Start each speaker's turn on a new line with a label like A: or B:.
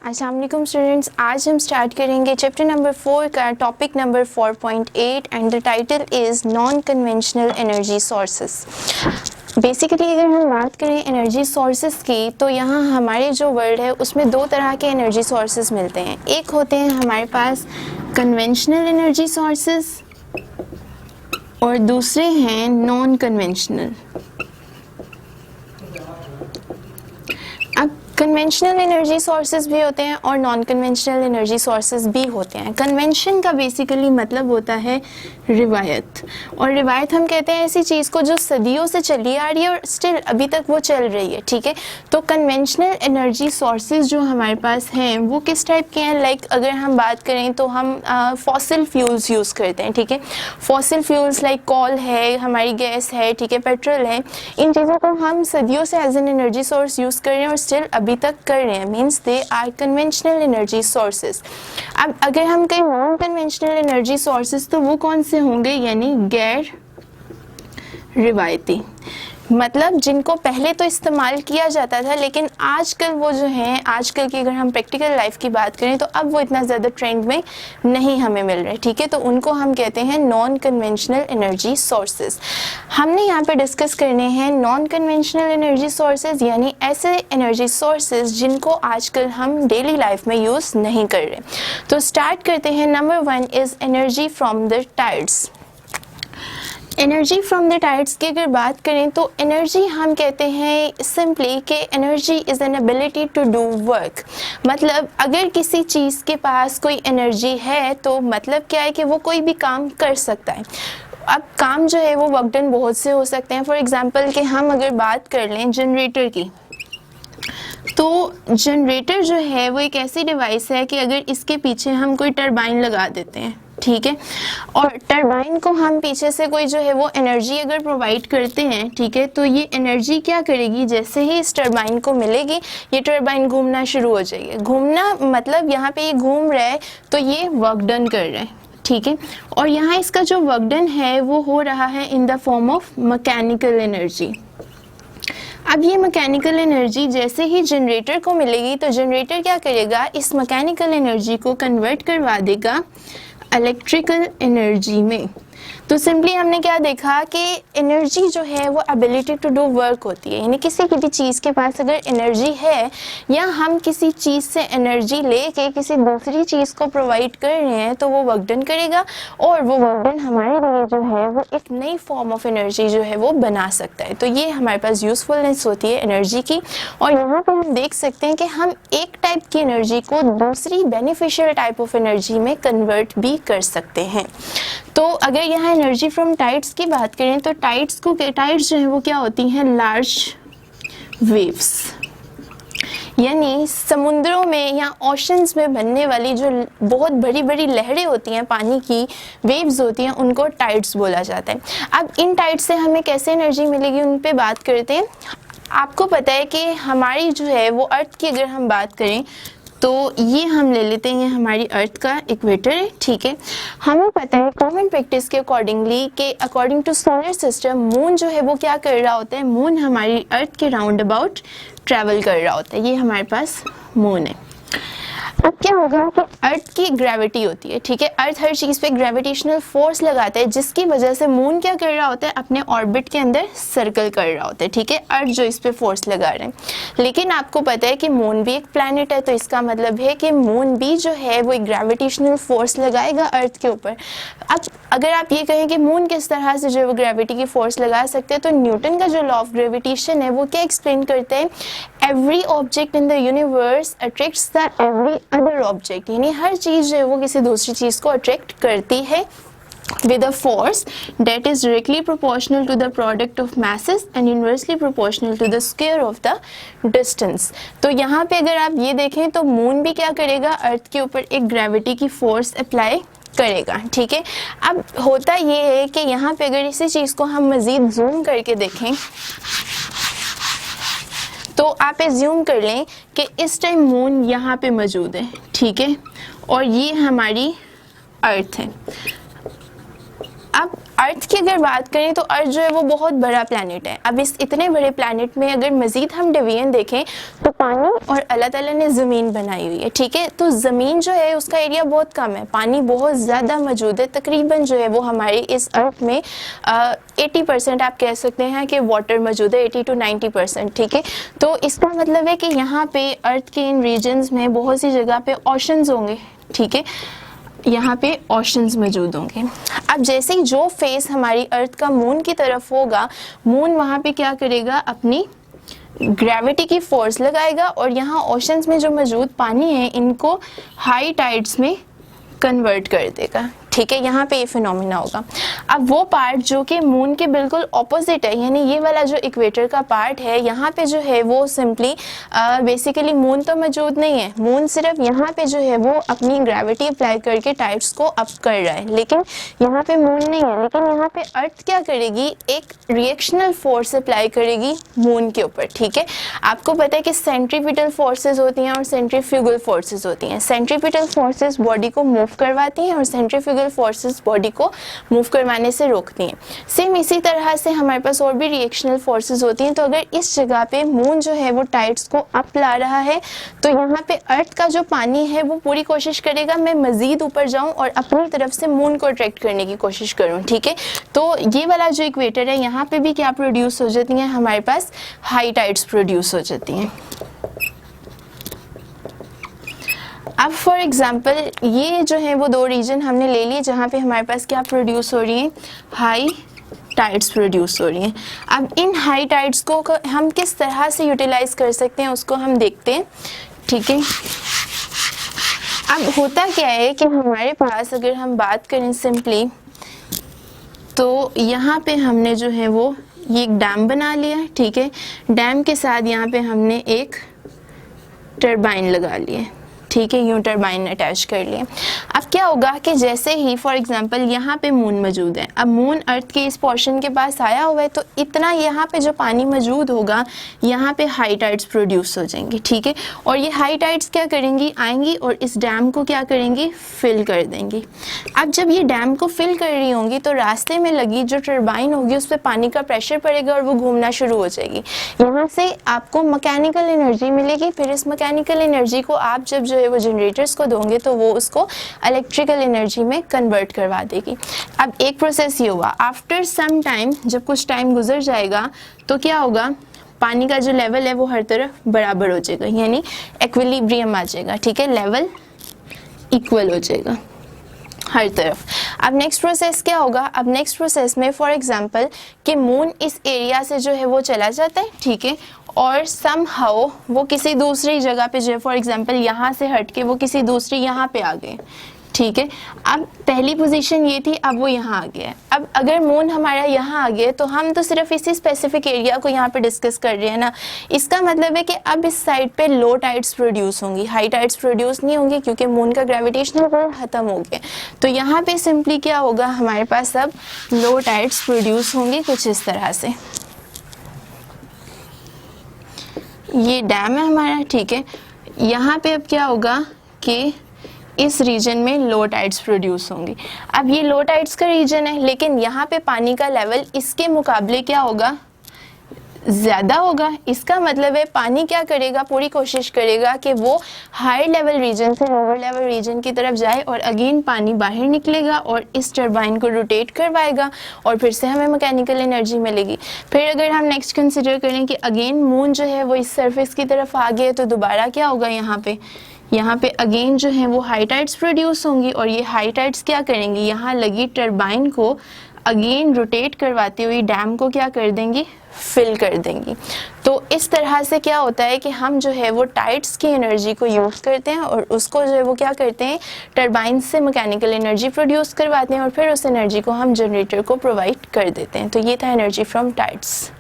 A: अस्सलाम वालेकुम स्टूडेंट्स, आज हम स्टार्ट करेंगे चैप्टर नंबर 4 का topic number 4.8 and the title is non conventional energy sources. Basically अगर हम बात करें एनर्जी सोर्सेस की तो यहाँ हमारे जो वर्ल्ड है उसमें दो तरह के एनर्जी सोर्सेस मिलते हैं। एक होते हैं हमारे पास कन्वेंशनल एनर्जी सोर्सेस और दूसरे हैं नॉन कन्वेंशनल। अब कन्वेंशनल एनर्जी सोर्सेज भी होते हैं और नॉन कन्वेंशनल एनर्जी सोर्सेज भी होते हैं। कन्वेंशन का बेसिकली मतलब होता है रिवायत, और रिवायत हम कहते हैं ऐसी चीज़ को जो सदियों से चली आ रही है और स्टिल अभी तक वो चल रही है। ठीक है, तो कन्वेंशनल एनर्जी सोर्सेज जो हमारे पास हैं वो किस टाइप के हैं? लाइक अगर हम बात करें तो हम फॉसिल फ्यूल्स यूज़ करते हैं। ठीक है, फॉसिल फ्यूल्स लाइक कॉल है, हमारी गैस है, ठीक है, पेट्रोल है, इन चीज़ों को हम सदियों से as an energy source use कर रहे हैं और स्टिल अभी तक कर रहे हैं, means they are conventional energy sources. अब अगर हम कहें नॉन कन्वेंशनल एनर्जी सोर्सेज तो वो कौन से होंगे? यानी गैर रिवायती, मतलब जिनको पहले तो इस्तेमाल किया जाता था लेकिन आजकल वो जो हैं, आजकल की अगर हम प्रैक्टिकल लाइफ की बात करें तो अब वो इतना ज़्यादा ट्रेंड में नहीं हमें मिल रहे। ठीक है, तो उनको हम कहते हैं नॉन कन्वेंशनल एनर्जी सोर्सेज। हमने यहाँ पे डिस्कस करने हैं नॉन कन्वेंशनल एनर्जी सोर्सेज, यानी ऐसे एनर्जी सोर्सेज जिनको आजकल हम डेली लाइफ में यूज़ नहीं कर रहे। तो स्टार्ट करते हैं। Number 1 is energy from the tides. Energy from the tides की अगर बात करें तो एनर्जी हम कहते हैं सिंपली कि energy is an ability to do work. मतलब अगर किसी चीज़ के पास कोई एनर्जी है तो मतलब क्या है कि वो कोई भी काम कर सकता है। अब काम जो है वो वर्क डन बहुत से हो सकते हैं। फॉर एग्जांपल कि हम अगर बात कर लें जनरेटर की, तो जनरेटर जो है वो एक ऐसी डिवाइस है कि अगर इसके पीछे हम कोई टरबाइन लगा देते हैं, ठीक है, और टरबाइन को हम पीछे से कोई जो है वो एनर्जी अगर प्रोवाइड करते हैं, ठीक है, तो ये एनर्जी क्या करेगी? जैसे ही इस टरबाइन को मिलेगी ये टरबाइन घूमना शुरू हो जाएगी। घूमना मतलब यहाँ पे ये घूम रहा है तो ये वर्क डन कर रहा है। ठीक है, और यहाँ इसका जो वर्क डन है वो हो रहा है in the form of mechanical energy. अब ये मैकेनिकल एनर्जी जैसे ही जनरेटर को मिलेगी तो जनरेटर क्या करेगा? इस मैकेनिकल एनर्जी को कन्वर्ट करवा देगा इलेक्ट्रिकल एनर्जी में। तो सिंपली हमने क्या देखा कि एनर्जी जो है वो एबिलिटी टू डू वर्क होती है, यानी किसी भी चीज़ के पास अगर एनर्जी है या हम किसी चीज़ से एनर्जी लेके किसी दूसरी चीज़ को प्रोवाइड कर रहे हैं तो वो वर्क डन करेगा और वो वर्क डन हमारे लिए जो है वो एक नई फॉर्म ऑफ एनर्जी जो है वो बना सकता है। तो ये हमारे पास यूज़फुलनेस होती है एनर्जी की। और यहाँ पर हम देख सकते हैं कि हम एक टाइप की एनर्जी को दूसरी बेनिफिशियल टाइप ऑफ एनर्जी में कन्वर्ट भी कर सकते हैं। तो अगर यहाँ एनर्जी फ्रॉम टाइड्स की बात करें तो टाइड्स जो है वो क्या होती हैं? लार्ज वेव्स, यानी समुद्रों में या ओशंस में बनने वाली जो बहुत बड़ी बड़ी लहरें होती हैं, पानी की वेव्स होती हैं, उनको टाइड्स बोला जाता है। अब इन टाइड्स से हमें कैसे एनर्जी मिलेगी उन पे बात करते हैं। आपको पता है कि हमारी जो है वो अर्थ की अगर हम बात करें तो ये हम ले लेते हैं, ये हमारी अर्थ का इक्वेटर है। ठीक है, हमें पता है कॉमन प्रैक्टिस के अकॉर्डिंगली कि according to solar system moon जो है वो क्या कर रहा होता है? मून हमारी अर्थ के राउंड अबाउट ट्रैवल कर रहा होता है। ये हमारे पास मून है। अब क्या होगा कि अर्थ की ग्रेविटी होती है, ठीक है, अर्थ हर चीज़ पे ग्रेविटेशनल फोर्स लगाता है जिसकी वजह से मून क्या कर रहा होता है? अपने ऑर्बिट के अंदर सर्कल कर रहा होता है। ठीक है, अर्थ जो इस पे फोर्स लगा रहे हैं, लेकिन आपको पता है कि मून भी एक प्लैनेट है, तो इसका मतलब है कि मून भी जो है वो एक ग्रेविटेशनल फोर्स लगाएगा अर्थ के ऊपर। अब अगर आप ये कहें कि मून किस तरह से जो है वो ग्रेविटी की फोर्स लगा सकते हैं, तो न्यूटन का जो लॉ ऑफ ग्रेविटेशन है वो क्या एक्सप्लेन करते हैं? Every object in the universe attracts the every other object, यानी हर चीज़ जो है वो किसी दूसरी चीज़ को अट्रैक्ट करती है with a force that is directly proportional to the product of masses and inversely proportional to the square of the distance। तो यहाँ पे अगर आप ये देखें तो मून भी क्या करेगा? अर्थ के ऊपर एक ग्रेविटी की फोर्स अप्लाई करेगा। ठीक है, अब होता ये है कि यहाँ पे अगर इसी चीज़ को हम मज़ीद जूम करके देखें तो आप एज्यूम कर लें कि इस टाइम मून यहाँ पे मौजूद है, ठीक है, और ये हमारी अर्थ है। अब अर्थ की अगर बात करें तो अर्थ जो है वो बहुत बड़ा प्लैनेट है। अब इस इतने बड़े प्लैनेट में अगर मजीद हम डिवीजन देखें तो पानी और अल्लाह ताला ने ज़मीन बनाई हुई है, ठीक है। तो ज़मीन जो है उसका एरिया बहुत कम है, पानी बहुत ज़्यादा मौजूद है। तकरीबन जो है वो हमारे इस अर्थ में 80% आप कह सकते हैं कि वाटर मौजूद है, 80 to 90%, ठीक है। तो इसका मतलब है कि यहाँ पे अर्थ के इन रीजन्स में बहुत सी जगह पे ओशंस होंगे, ठीक है, यहाँ पे ओशंस मौजूद होंगे। अब जैसे ही जो फेस हमारी अर्थ का मून की तरफ होगा, मून वहाँ पे क्या करेगा, अपनी ग्रेविटी की फोर्स लगाएगा और यहाँ ओशंस में जो मौजूद पानी है इनको हाई टाइड्स में कन्वर्ट कर देगा, ठीक है। यहाँ पे ये फिनोमिना होगा। अब वो पार्ट जो कि मून के बिल्कुल ऑपोजिट है, यानी ये वाला जो इक्वेटर का पार्ट है, यहाँ पे जो है वो सिंपली बेसिकली मून तो मौजूद नहीं है। मून सिर्फ यहाँ पे जो है वो अपनी ग्रेविटी अप्लाई करके टाइड्स को अप कर रहा है, लेकिन यहाँ पे मून नहीं है। लेकिन यहाँ पे अर्थ क्या करेगी, एक रिएक्शनल फोर्स अप्लाई करेगी मून के ऊपर, ठीक है। आपको पता है कि सेंट्रीपिटल फोर्सेस होती हैं और सेंट्रीफ्यूगल फोर्सेस होती हैं। सेंट्रीपिटल फोर्सेस बॉडी को मूव करवाती हैं और सेंट्रीफ्यूगल फोर्सेस बॉडी को मूव करवाने से रोकती हैं। सेम इसी तरह से हमारे पास और भी रिएक्शनल फोर्सेस होती हैं। तो अगर इस जगह पे मून जो है वो टाइड्स को अप ला रहा है तो यहाँ पे अर्थ का जो पानी है वो पूरी कोशिश करेगा मैं मजीद ऊपर जाऊं और अपनी तरफ से मून को अट्रैक्ट करने की कोशिश करूं, ठीक है। तो ये वाला जो इक्वेटर है यहाँ पे भी क्या प्रोड्यूस हो जाती हैं, हमारे पास हाई टाइड्स प्रोड्यूस हो जाती हैं। अब फॉर एग्जांपल ये जो है वो दो रीजन हमने ले लिए जहाँ पे हमारे पास क्या प्रोड्यूस हो रही है, हाई टाइड्स प्रोड्यूस हो रही हैं। अब इन हाई टाइड्स को हम किस तरह से यूटिलाइज कर सकते हैं उसको हम देखते हैं, ठीक है। अब होता क्या है कि हमारे पास अगर हम बात करें सिंपली, तो यहाँ पे हमने जो है वो ये एक डैम बना लिया, ठीक है। डैम के साथ यहाँ पे हमने एक टरबाइन लगा लिया, ठीक है, यूं टरबाइन अटैच कर लिए। अब क्या होगा कि जैसे ही फॉर एग्जांपल यहाँ पे मून मौजूद है, अब मून अर्थ के इस पोर्शन के पास आया हुआ है, तो इतना यहाँ पे जो पानी मौजूद होगा यहाँ पे हाई टाइड्स प्रोड्यूस हो जाएंगी, ठीक है। और ये हाई टाइड्स क्या करेंगी, आएंगी और इस डैम को क्या करेंगी, फिल कर देंगी। अब जब ये डैम को फिल कर रही होंगी तो रास्ते में लगी जो टरबाइन होगी उस पर पानी का प्रेशर पड़ेगा और वो घूमना शुरू हो जाएगी। यहाँ से आपको मैकेनिकल एनर्जी मिलेगी। फिर इस मैकेनिकल एनर्जी को आप जब जो है वो जनरेटर्स को दोगे तो वो उसको इलेक्ट्रिकल एनर्जी में कन्वर्ट करवा देगी। अब एक प्रोसेस ये हुआ, आफ्टर सम टाइम, जब कुछ टाइम गुजर जाएगा तो क्या होगा, पानी का जो लेवल है वो हर तरफ बराबर हो जाएगा, यानी इक्विलिब्रियम आ जाएगा, ठीक है, लेवल इक्वल हो जाएगा हर तरफ। अब नेक्स्ट प्रोसेस क्या होगा, अब नेक्स्ट प्रोसेस में फॉर एग्जांपल कि मून इस एरिया से जो है वो चला जाता है, ठीक है, और समहाउ वो किसी दूसरी जगह पे जो है फॉर एग्जांपल यहाँ से हट के वो किसी दूसरी यहाँ पे आ गए, ठीक है। अब पहली पोजीशन ये थी, अब वो यहाँ आ गया है। अब अगर मून हमारा यहाँ आ गया तो हम तो सिर्फ इसी स्पेसिफिक एरिया को यहाँ पे डिस्कस कर रहे हैं ना। इसका मतलब है कि अब इस साइड पे लो टाइड्स प्रोड्यूस होंगी, हाई टाइड्स प्रोड्यूस नहीं होंगी क्योंकि मून का ग्रेविटेशनल पुल खत्म हो गया। तो यहाँ पे सिंपली क्या होगा, हमारे पास अब लो टाइड्स प्रोड्यूस होंगी कुछ इस तरह से। ये डैम है हमारा, ठीक है। यहाँ पे अब क्या होगा कि इस रीजन में लो टाइड्स प्रोड्यूस होंगी। अब ये लो टाइड्स का रीजन है, लेकिन यहाँ पे पानी का लेवल इसके मुकाबले क्या होगा, ज़्यादा होगा। इसका मतलब है पानी क्या करेगा, पूरी कोशिश करेगा कि वो हायर लेवल रीजन से लोअर लेवल रीजन की तरफ जाए और अगेन पानी बाहर निकलेगा और इस टरबाइन को रोटेट करवाएगा और फिर से हमें मैकेनिकल एनर्जी मिलेगी। फिर अगर हम नेक्स्ट कंसिडर करें कि अगेन मून जो है वो इस सरफेस की तरफ आ गया, तो दोबारा क्या होगा, यहाँ पे अगेन जो है वो हाई टाइड्स प्रोड्यूस होंगी और ये हाई टाइड्स क्या करेंगी, यहाँ लगी टरबाइन को अगेन रोटेट करवाती हुई डैम को क्या कर देंगी, फिल कर देंगी। तो इस तरह से क्या होता है कि हम जो है वो टाइड्स की एनर्जी को यूज़ करते हैं और उसको जो है वो क्या करते हैं, टरबाइन से मैकेनिकल एनर्जी प्रोड्यूस करवाते हैं और फिर उस एनर्जी को हम जनरेटर को प्रोवाइड कर देते हैं। तो ये था एनर्जी फ्रॉम टाइड्स।